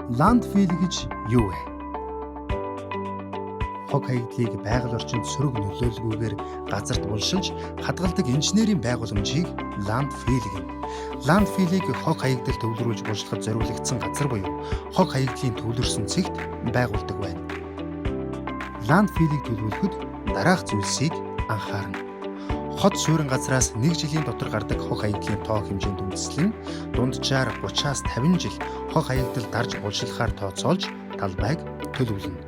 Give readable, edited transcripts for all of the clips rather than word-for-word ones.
Ландфил гэж юу вэ? Хог хаягдлыг байгаль орчинд сөрөг нөлөөлгүйгээр газарт булшилж хадгалдаг инженерийн байгууламжийг ландфил гэнэ. Ландфилийг хог хаягдал төвлөрүүлж булшлахад зориулагдсан газар буюу хог хаягдлын төвлөрсөн цэгт байгуулдаг байна. Ландфилийг төлөвлөхөд дараах зүйлсийг анхаарна. Хот суурин газраас 1 жилийн дотор гардаг хог хаягдлын тоо хэмжээнд үндэслэн дунджаар 30-аас 50 жил хог хаягдал дарж булшлахаар тооцоолж талбайг төлөвлөнө.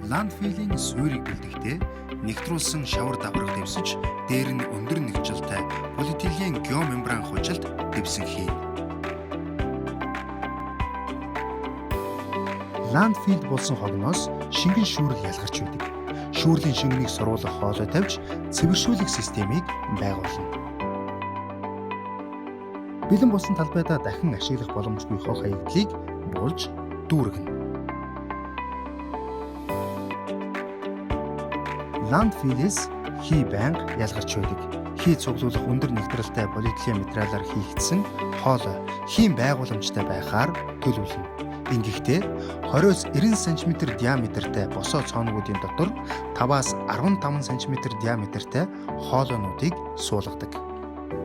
Ландфилийн суурийг бэлдэхдээ нэгтрүүлсэн шавар давхарга дэвсэж, дээр нь өндөр нэгжилтэй полиэтилен геомембран хужилт дэвсэн хийнэ. Ландфилд болсон хогноос шингэн шүүрэл ялгарч байдаг. Шүүрлийн шингэнийг суруулах хоолой тавьж цэвэршүүлэх системийг байгуулна. Бэлэн болсон талбайдаа дахин ашиглах боломжгүй хог хаягдлыг булж дүүргэнэ. Ландфилээс хий байнга ялгарч байдаг. Хий цуглуулах өндөр нэгтрэлтэй полиэтилен материалаар хийгдсэн хоолой хийм байгууламжтай байхаар төлөвлөнө. Ингэхдээ 20-90 см диаметртэй босоо цоонуудын дотор 5-аас 15 см диаметртэй хоолойнуудыг суулгадаг.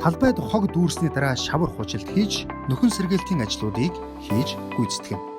Талбайд хог дүүрсний дараа шавар хужилт хийж нөхөн сэргээлтийн ажлуудыг хийж гүйцэтгэв.